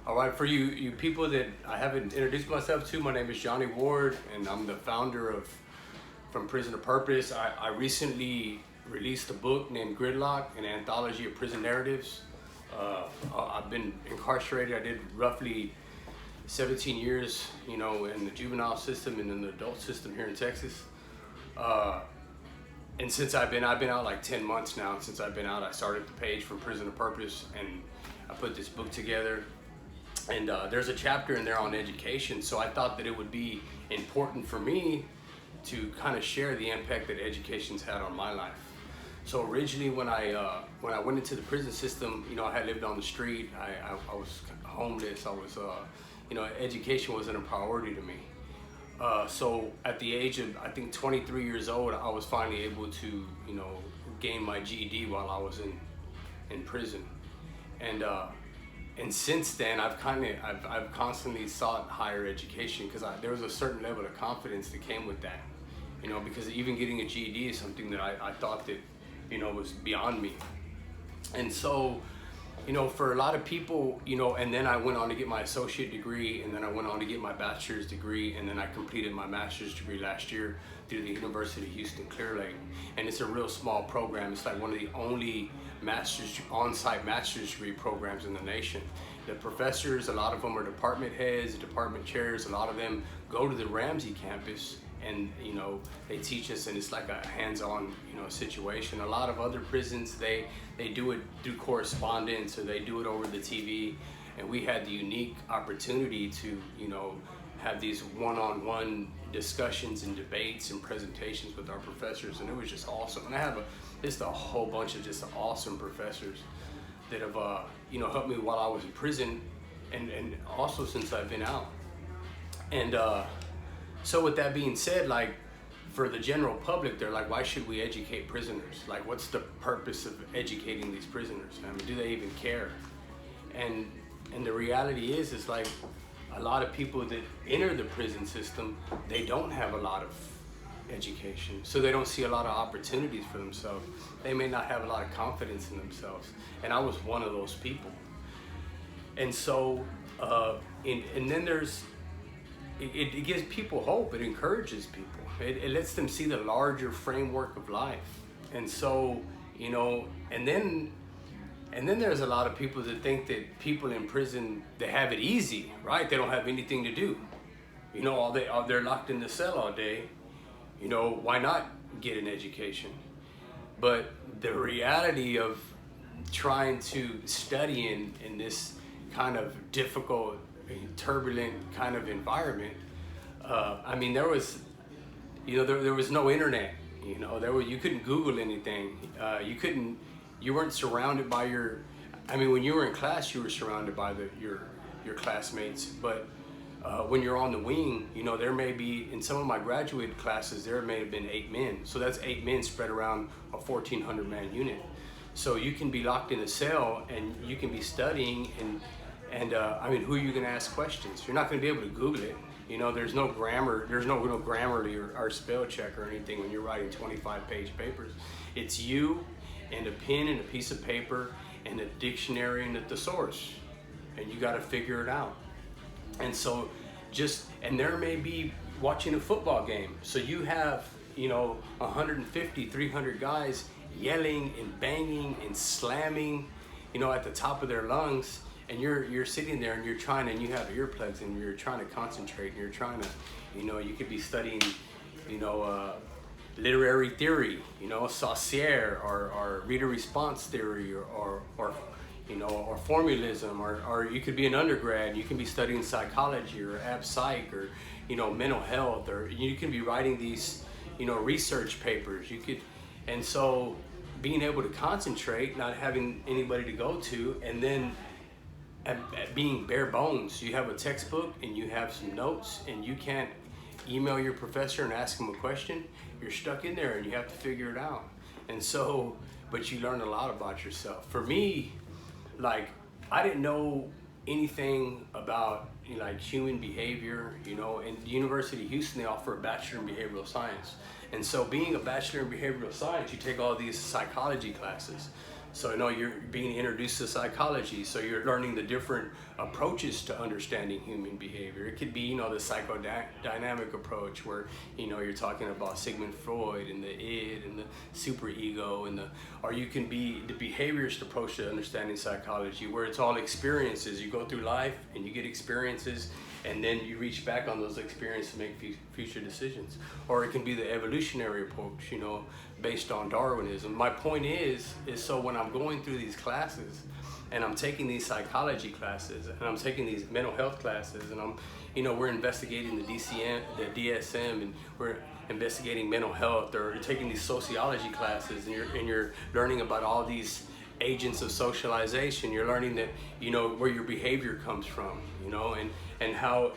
All right, for you people that I haven't introduced myself to, my name is Johnny Ward, and I'm the founder of From Prison to Purpose. I recently released a book named Gridlock, an anthology of prison narratives. I've been incarcerated. I did roughly 17 years, in the juvenile system and in the adult system here in Texas. And since I've been out like 10 months now. Since I've been out, I started the page From Prison to Purpose, and I put this book together. And there's a chapter in there on education, so I thought that it would be important for me to kind of share the impact that education's had on my life. So originally, when I went into the prison system, I had lived on the street. I was homeless. I was, education wasn't a priority to me. So at the age of, I think, 23 years old, I was finally able to, gain my GED while I was in prison. And since then, I've constantly sought higher education because there was a certain level of confidence that came with that, because even getting a GED is something that I thought that, was beyond me. And so, for a lot of people, and then I went on to get my associate degree, and then I went on to get my bachelor's degree, and then I completed my master's degree last year through the University of Houston Clear Lake. And it's a real small program. It's like one of the only on-site master's degree programs in the nation. The professors, a lot of them are department heads, department chairs. A lot of them go to the Ramsey campus, and they teach us, and it's like a hands-on situation. A lot of other prisons, they do it through correspondence, or they do it over the TV. And we had the unique opportunity to have these one-on-one discussions and debates and presentations with our professors, and it was just awesome. And I have just a whole bunch of just awesome professors that have helped me while I was in prison, and also since I've been out. And so with that being said, like, for the general public, they're like, why should we educate prisoners? Like, what's the purpose of educating these prisoners? I mean, do they even care? And the reality is like, a lot of people that enter the prison system, they don't have a lot of education, so they don't see a lot of opportunities for themselves. They may not have a lot of confidence in themselves, and I was one of those people. And so, and then it gives people hope. It encourages people. It lets them see the larger framework of life. And so, and then there's a lot of people that think that people in prison, they have it easy, right? They don't have anything to do. They're locked in the cell all day. Why not get an education? But the reality of trying to study in this kind of difficult, turbulent kind of environment, there was, there was no internet. You couldn't Google anything. You weren't surrounded by when you were in class, you were surrounded by your classmates, but when you're on the wing, there may be, in some of my graduate classes, there may have been 8 men. So that's 8 men spread around a 1,400 man unit. So you can be locked in a cell and you can be studying, and who are you gonna ask questions? You're not gonna be able to Google it. There's no grammar, there's no Grammarly or spell check or anything when you're writing 25-page papers. It's you and a pen and a piece of paper and a dictionary and a thesaurus, and you got to figure it out. And so and there may be watching a football game, so you have 150, 300 guys yelling and banging and slamming at the top of their lungs, and you're sitting there and and you have earplugs and you're trying to concentrate, and you're trying to you could be studying literary theory, Saussure, or reader response theory, or formalism, or you could be an undergrad, you can be studying psychology or ab psych, or mental health, or you can be writing these research papers. And so being able to concentrate, not having anybody to go to, and then being bare bones. You have a textbook and you have some notes, and you can't email your professor and ask him a question. You're stuck in there and you have to figure it out. And so, but you learn a lot about yourself. For me, like, I didn't know anything about human behavior, and the University of Houston, they offer a Bachelor in Behavioral Science. And so being a Bachelor in Behavioral Science, you take all these psychology classes. So I know you're being introduced to psychology, so you're learning the different approaches to understanding human behavior. It could be, you know, the psychodynamic approach where, you know, you're talking about Sigmund Freud and the id and the superego, and or you can be the behaviorist approach to understanding psychology, where it's all experiences. You go through life and you get experiences, and then you reach back on those experiences to make future decisions. Or it can be the evolutionary approach, you know, based on Darwinism. My point is so when I'm going through these classes and I'm taking these psychology classes and I'm taking these mental health classes, and we're investigating the DSM, and we're investigating mental health, or you're taking these sociology classes, and you're learning about all these agents of socialization. You're learning that, you know, where your behavior comes from, you know, and how,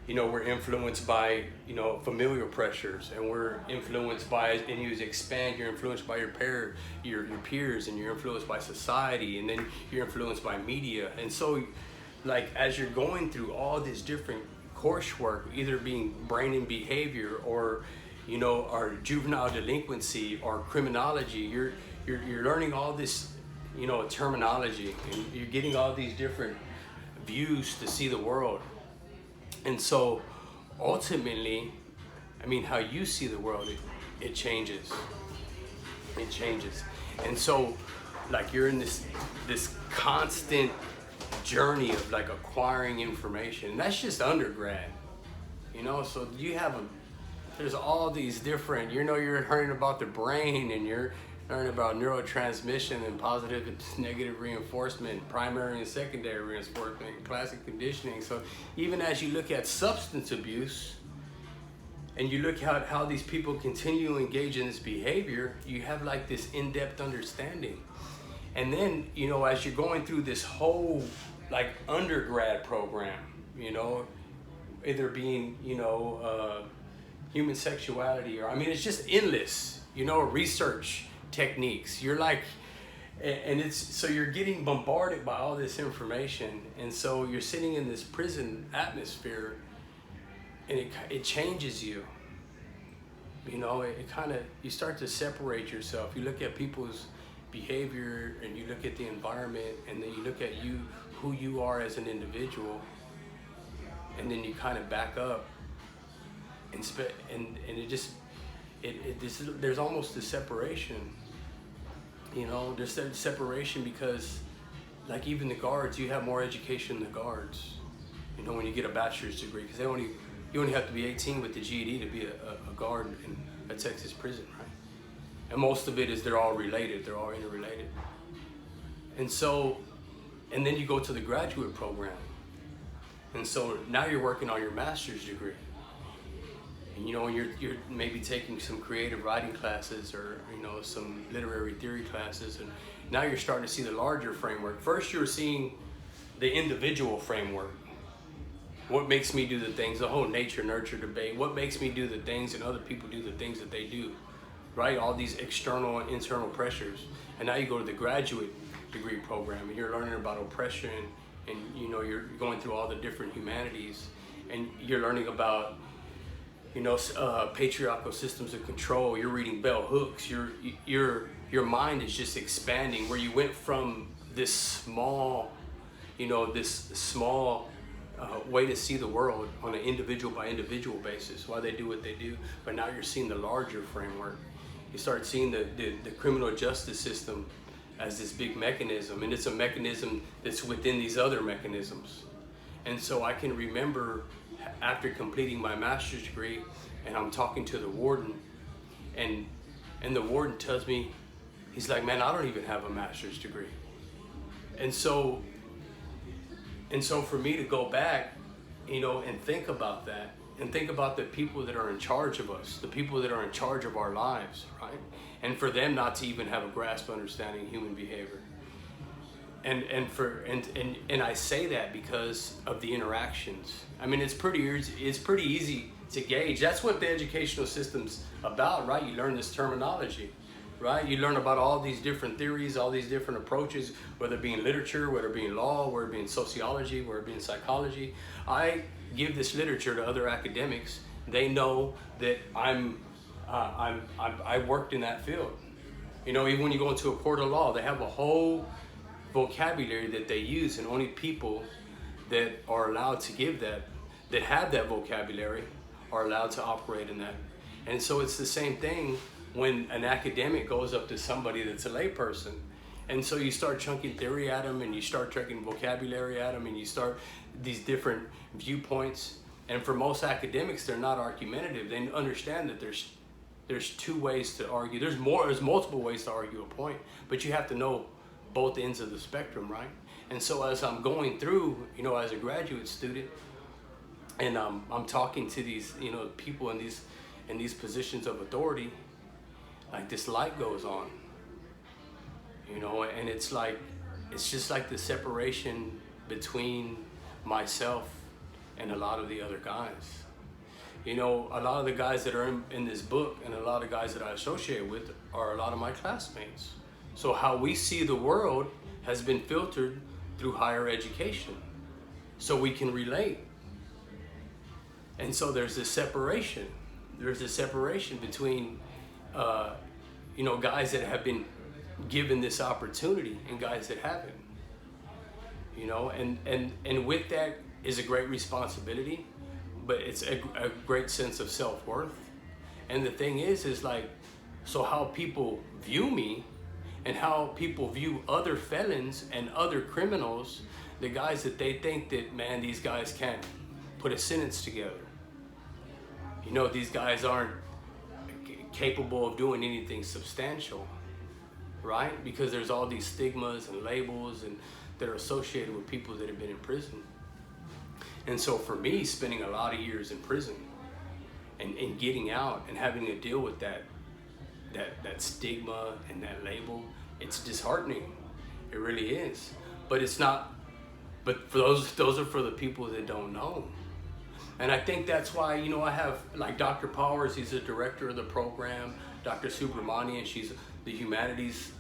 you know, we're influenced by, you know, familial pressures, and we're influenced by, and you expand, you're influenced by your peers, and you're influenced by society, and then you're influenced by media. And so, like, as you're going through all this different coursework, either being brain and behavior, or, you know, or juvenile delinquency, or criminology, you're learning all this, you know, terminology, and you're getting all these different views to see the world. And so ultimately, I mean, how you see the world, it changes. It changes. And so, like, you're in this constant journey of, like, acquiring information. And that's just undergrad, you know? So there's all these different, you know, you're learning about the brain, and you're learning about neurotransmission and positive and negative reinforcement, primary and secondary reinforcement, classic conditioning. So even as you look at substance abuse, and you look at how these people continue to engage in this behavior, you have, like, this in-depth understanding. And then, you know, as you're going through this whole, like, undergrad program, you know, either being, you know, human sexuality, or, I mean, it's just endless, you know, research techniques. You're like, and so you're getting bombarded by all this information, and so you're sitting in this prison atmosphere, and it changes you. You know, it kind of, you start to separate yourself. You look at people's behavior, and you look at the environment, and then you look at who you are as an individual, and then you kind of back up, and it just, there's almost a separation. You know, there's a separation because, like, even the guards, you have more education than the guards. You know, when you get a bachelor's degree, because you only have to be 18 with the GED to be a guard in a Texas prison, right? And most of it is they're all related, they're all interrelated. And so, and then you go to the graduate program. And so now you're working on your master's degree. And, you know, you're maybe taking some creative writing classes, or, you know, some literary theory classes, and now you're starting to see the larger framework. First, you're seeing the individual framework. What makes me do the things, the whole nature-nurture debate. What makes me do the things and other people do the things that they do, right? All these external and internal pressures. And now you go to the graduate degree program, and you're learning about oppression, and, you know, you're going through all the different humanities, and you're learning about, you know, patriarchal systems of control. You're reading bell hooks. Your mind is just expanding, where you went from this small, you know, way to see the world on an individual by individual basis, why they do what they do. But now you're seeing the larger framework. You start seeing the criminal justice system as this big mechanism, and it's a mechanism that's within these other mechanisms. And so I can remember, after completing my master's degree, and I'm talking to the warden, and the warden tells me, he's like, man, I don't even have a master's degree. And so for me to go back, you know, and think about that, and think about the people that are in charge of us, the people that are in charge of our lives, right? And for them not to even have a grasp understanding human behavior. And I say that because of the interactions. I mean, it's pretty easy to gauge. That's what the educational system's about, right? You learn this terminology, right? You learn about all these different theories, all these different approaches, whether it be in literature, whether it be in law, whether it be in sociology, whether it be in psychology. I give this literature to other academics. They know that I worked in that field. You know, even when you go into a court of law, they have a whole vocabulary that they use, and only people that are allowed to give that have that vocabulary are allowed to operate in that. And so it's the same thing when an academic goes up to somebody that's a layperson. And so you start chunking theory at them, and you start chunking vocabulary at them, and you start these different viewpoints. And for most academics, they're not argumentative. They understand that there's two ways to argue. There's multiple ways to argue a point, but you have to know both ends of the spectrum, right? And so as I'm going through, you know, as a graduate student, and I'm talking to these, you know, people in these positions of authority, like this light goes on, you know, and it's just like the separation between myself and a lot of the other guys. You know, a lot of the guys that are in this book, and a lot of guys that I associate with, are a lot of my classmates. So how we see the world has been filtered through higher education, so we can relate. And so there's this separation. There's a separation between, you know, guys that have been given this opportunity and guys that haven't. You know, and with that is a great responsibility, but it's a great sense of self-worth. And the thing is like, so how people view me and how people view other felons and other criminals, the guys that they think that, man, these guys can't put a sentence together. You know, these guys aren't capable of doing anything substantial, right? Because there's all these stigmas and labels and that are associated with people that have been in prison. And so for me, spending a lot of years in prison and getting out and having to deal with that stigma and that label, it's disheartening. It really is. But it's not, but for those are for the people that don't know. And I think that's why, you know, I have like Dr. Powers, he's the director of the program, Dr. Subramanian, she's the humanities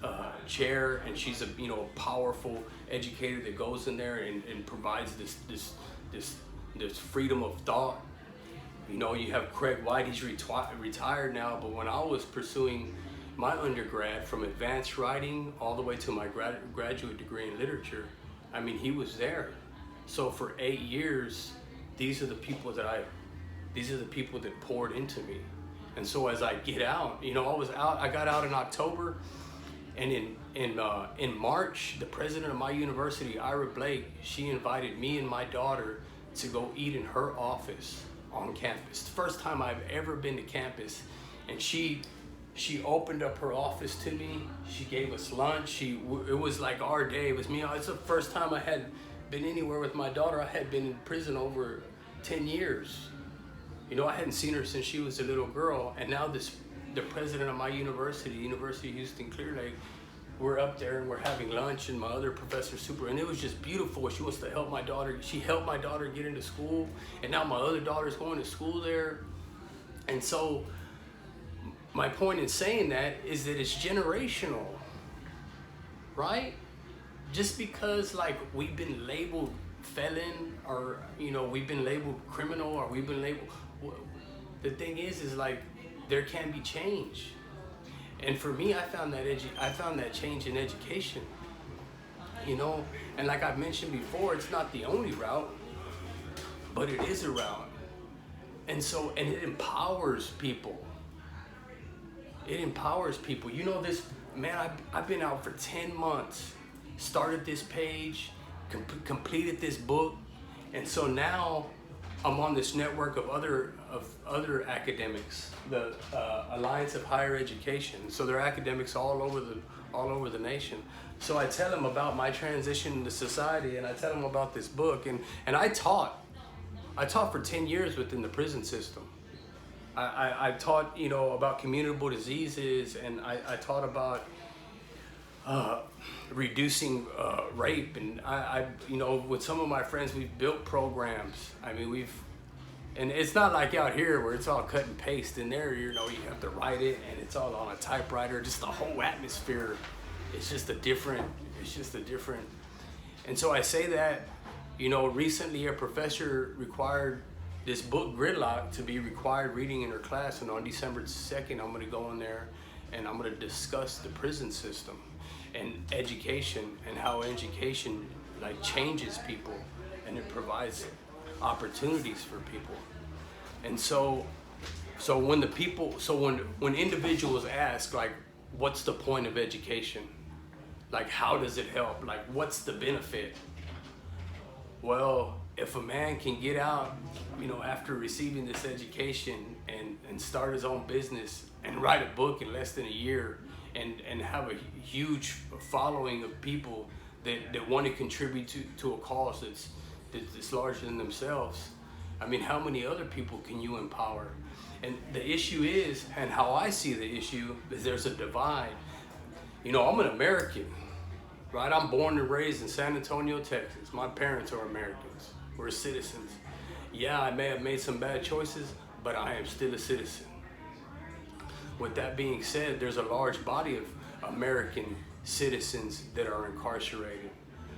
chair, and she's a, you know, a powerful educator that goes in there and provides this freedom of thought. You know, you have Craig White, he's retired now, but when I was pursuing my undergrad from advanced writing all the way to my graduate degree in literature, I mean, he was there. So for 8 years, these are the people that poured into me. And so as I get out, you know, I got out in October, and in March, the president of my university, Ira Blake, she invited me and my daughter to go eat in her office on campus. The first time I've ever been to campus, and she opened up her office to me. She gave us lunch. It was like our day. It was me. It's the first time I had been anywhere with my daughter. I had been in prison over 10 years. You know, I hadn't seen her since she was a little girl, and now the president of my university, University of Houston Clear Lake, we're up there and we're having lunch, and my other professor and it was just beautiful. She wants to help my daughter. She helped my daughter get into school, and now my other daughter's going to school there. And so my point in saying that is that it's generational, right? Just because like we've been labeled felon, or, you know, we've been labeled criminal, or we've been labeled, the thing is like there can be change. And for me, I found that change in education, you know, and like I've mentioned before, it's not the only route, but it is a route. And so, and it empowers people. It empowers people. You know, this, man, I've been out for 10 months, started this page, completed this book, and so now I'm on this network of other academics, the Alliance of Higher Education. So there are academics all over the nation. So I tell them about my transition into society, and I tell them about this book, and I taught for 10 years within the prison system. I taught, you know, about communicable diseases, and I taught about reducing rape, and I, you know, with some of my friends, we've built programs. I mean, and it's not like out here where it's all cut and paste. In there, you know, you have to write it, and it's all on a typewriter. Just the whole atmosphere, it's just a different. And so I say that, you know, recently a professor required this book Gridlock to be required reading in her class, and on December 2nd, I'm going to go in there and I'm going to discuss the prison system and education, and how education like changes people and it provides opportunities for people. And so when the people, when individuals ask like, what's the point of education? Like, how does it help? Like, what's the benefit? Well, if a man can get out, after receiving this education and start his own business and write a book in less than a year and have a huge following of people that want to contribute to a cause that's larger than themselves, I mean, how many other people can you empower? And the issue is, and how I see the issue, is there's a divide. I'm an American, right? I'm born and raised in San Antonio, Texas. My parents are Americans. We're citizens. Yeah, I may have made some bad choices, but I am still a citizen. With that being said, there's a large body of American citizens that are incarcerated,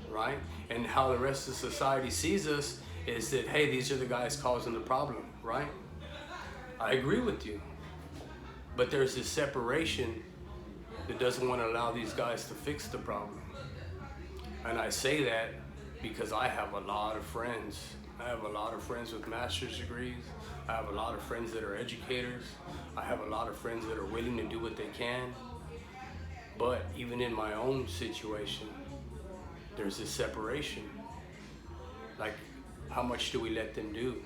right? And how the rest of society sees us is that, hey, these are the guys causing the problem, right? I agree with you. But there's this separation that doesn't want to allow these guys to fix the problem. And I say that because I have a lot of friends. I have a lot of friends with master's degrees. I have a lot of friends that are educators. I have a lot of friends that are willing to do what they can. But even in my own situation, there's this separation. Like, how much do we let them do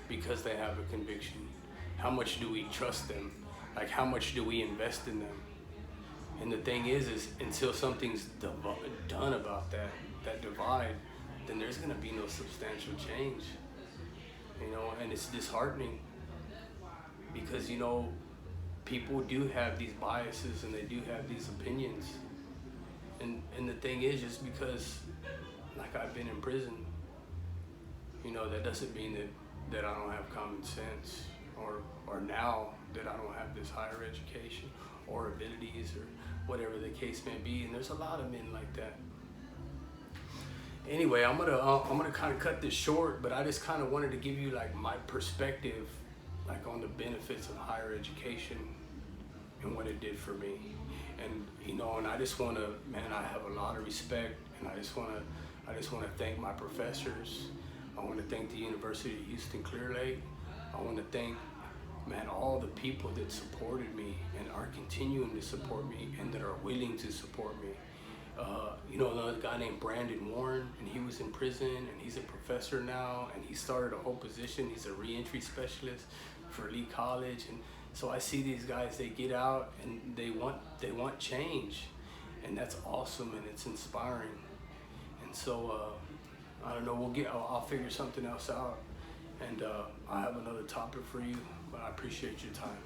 because they have a conviction? How much do we trust them? Like, how much do we invest in them? And the thing is until something's done about that divide, then there's gonna be no substantial change. And it's disheartening because, people do have these biases and they do have these opinions. And the thing is, just because, like, I've been in prison, that doesn't mean that I don't have common sense, or now that I don't have this higher education or abilities or whatever the case may be. And there's a lot of men like that. Anyway, I'm gonna kind of cut this short, but I just kind of wanted to give you like my perspective, like on the benefits of higher education and what it did for me. And and I just want to, man, I have a lot of respect, and I just want to thank my professors. I want to thank the University of Houston Clear Lake. I want to thank, man, all the people that supported me and are continuing to support me and that are willing to support me. Another guy named Brandon Warren, and he was in prison, and he's a professor now, and he started a whole position. He's a reentry specialist for Lee College. And so I see these guys, they get out and they want change, and that's awesome, and it's inspiring. And so I don't know, I'll figure something else out, and I have another topic for you, but I appreciate your time.